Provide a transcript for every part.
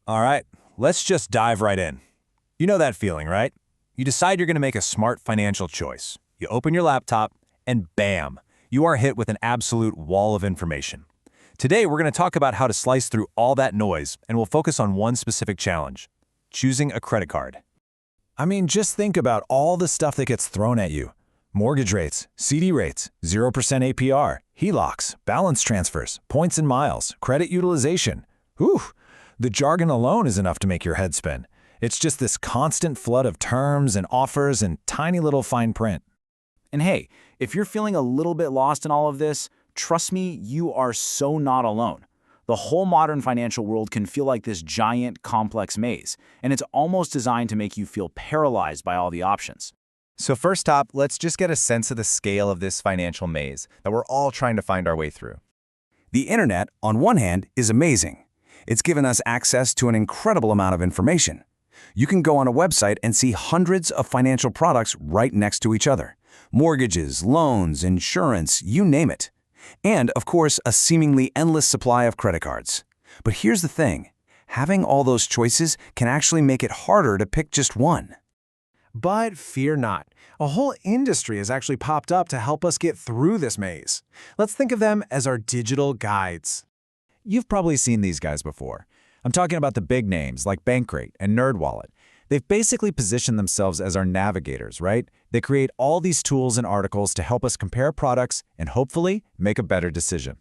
All right, let's just dive right in. You know that feeling, right? You decide you're going to make a smart financial choice. You open your laptop, and bam, you are hit with an absolute wall of information. Today, we're going to talk about how to slice through all that noise, and we'll focus on one specific challenge: choosing a credit card. I mean, just think about all the stuff that gets thrown at you. Mortgage rates, CD rates, 0% APR, HELOCs, balance transfers, points and miles, credit utilization. Whew! The jargon alone is enough to make your head spin. It's just this constant flood of terms and offers and tiny little fine print. And hey, if you're feeling a little bit lost in all of this, trust me, you are so not alone. The whole modern financial world can feel like this giant, complex maze, and it's almost designed to make you feel paralyzed by all the options. So first up, let's just get a sense of the scale of this financial maze that we're all trying to find our way through. The internet, on one hand, is amazing. It's given us access to an incredible amount of information. You can go on a website and see hundreds of financial products right next to each other. Mortgages, loans, insurance, you name it. And, of course, a seemingly endless supply of credit cards. But here's the thing. Having all those choices can actually make it harder to pick just one. But fear not. A whole industry has actually popped up to help us get through this maze. Let's think of them as our digital guides. You've probably seen these guys before. I'm talking about the big names like Bankrate and NerdWallet. They've basically positioned themselves as our navigators, right? They create all these tools and articles to help us compare products and hopefully make a better decision.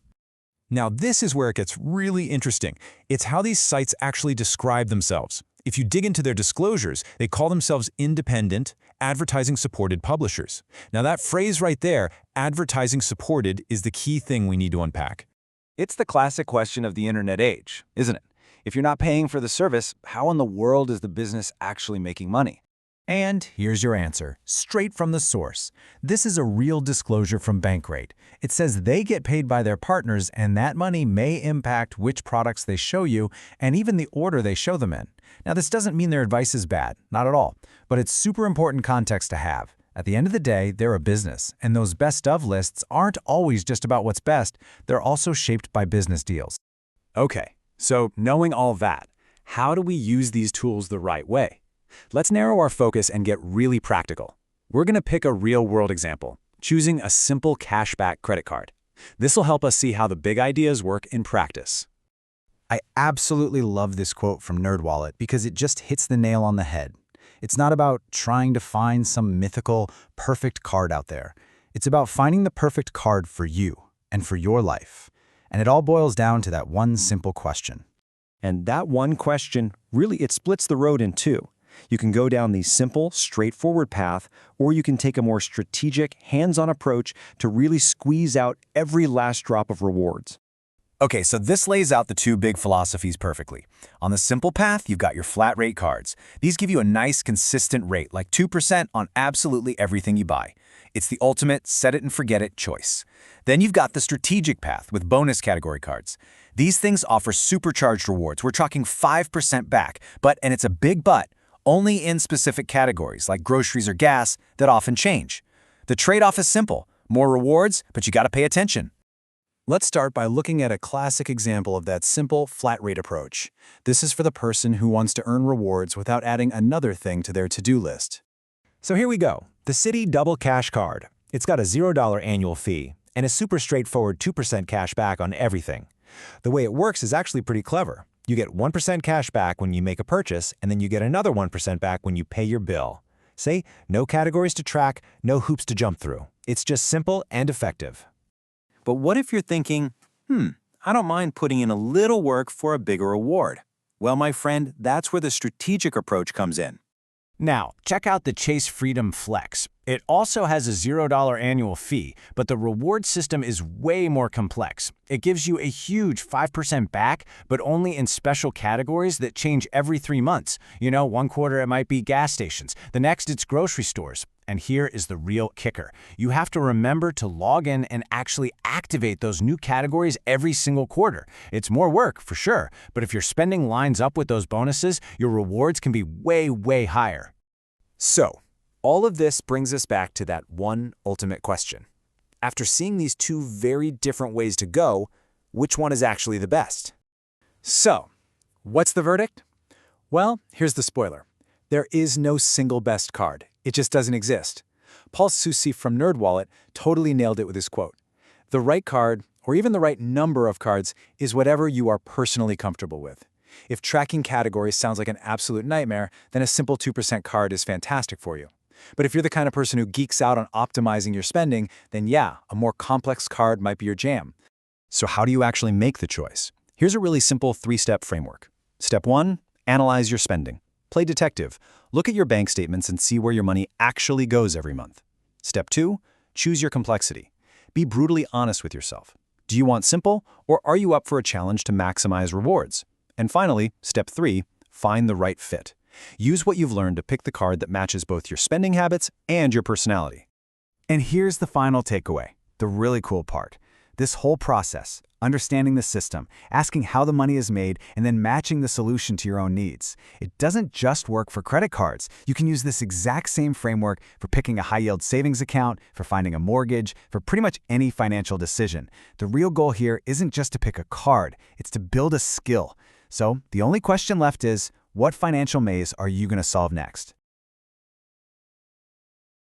Now, this is where it gets really interesting. It's how these sites actually describe themselves. If you dig into their disclosures, they call themselves independent, advertising-supported publishers. Now, that phrase right there, advertising-supported, is the key thing we need to unpack. It's the classic question of the internet age, isn't it? If you're not paying for the service, how in the world is the business actually making money? And here's your answer, straight from the source. This is a real disclosure from Bankrate. It says they get paid by their partners, and that money may impact which products they show you and even the order they show them in. Now, this doesn't mean their advice is bad, not at all, but it's super important context to have. At the end of the day, they're a business, and those best of lists aren't always just about what's best. They're also shaped by business deals. Okay, so knowing all that, how do we use these tools the right way? Let's narrow our focus and get really practical. We're going to pick a real-world example, choosing a simple cashback credit card. This will help us see how the big ideas work in practice. I absolutely love this quote from NerdWallet because it just hits the nail on the head. It's not about trying to find some mythical, perfect card out there. It's about finding the perfect card for you and for your life. And it all boils down to that one simple question. And that one question, really, it splits the road in two. You can go down the simple, straightforward path, or you can take a more strategic, hands-on approach to really squeeze out every last drop of rewards. Okay, so this lays out the two big philosophies perfectly. On the simple path, you've got your flat rate cards. These give you a nice, consistent rate, like 2% on absolutely everything you buy. It's the ultimate set-it-and-forget-it choice. Then you've got the strategic path with bonus category cards. These things offer supercharged rewards. We're talking 5% back, and it's a big but, only in specific categories like groceries or gas that often change. The trade-off is simple: more rewards, but you got to pay attention. Let's start by looking at a classic example of that simple, flat rate approach. This is for the person who wants to earn rewards without adding another thing to their to-do list. So here we go, the Citi Double Cash Card. It's got a $0 annual fee and a super straightforward 2% cash back on everything. The way it works is actually pretty clever. You get 1% cash back when you make a purchase, and then you get another 1% back when you pay your bill. Say, no categories to track, no hoops to jump through. It's just simple and effective. But what if you're thinking, I don't mind putting in a little work for a bigger reward? Well, my friend, that's where the strategic approach comes in. Now, check out the Chase Freedom Flex. It also has a $0 annual fee, but the reward system is way more complex. It gives you a huge 5% back, but only in special categories that change every 3 months. You know, one quarter it might be gas stations, the next it's grocery stores. And here is the real kicker. You have to remember to log in and actually activate those new categories every single quarter. It's more work, for sure, but if your spending lines up with those bonuses, your rewards can be way, way higher. So, all of this brings us back to that one ultimate question. After seeing these two very different ways to go, which one is actually the best? So, what's the verdict? Well, here's the spoiler. There is no single best card. It just doesn't exist. Paul Susi from NerdWallet totally nailed it with his quote. The right card, or even the right number of cards, is whatever you are personally comfortable with. If tracking categories sounds like an absolute nightmare, then a simple 2% card is fantastic for you. But if you're the kind of person who geeks out on optimizing your spending, then yeah, a more complex card might be your jam. So how do you actually make the choice? Here's a really simple 3-step framework. Step 1, analyze your spending. Play detective. Look at your bank statements and see where your money actually goes every month. Step 2, choose your complexity. Be brutally honest with yourself. Do you want simple, or are you up for a challenge to maximize rewards? And finally, step 3, find the right fit. Use what you've learned to pick the card that matches both your spending habits and your personality. And here's the final takeaway, the really cool part. This whole process, understanding the system, asking how the money is made, and then matching the solution to your own needs. It doesn't just work for credit cards. You can use this exact same framework for picking a high-yield savings account, for finding a mortgage, for pretty much any financial decision. The real goal here isn't just to pick a card, it's to build a skill. So the only question left is, what financial maze are you going to solve next?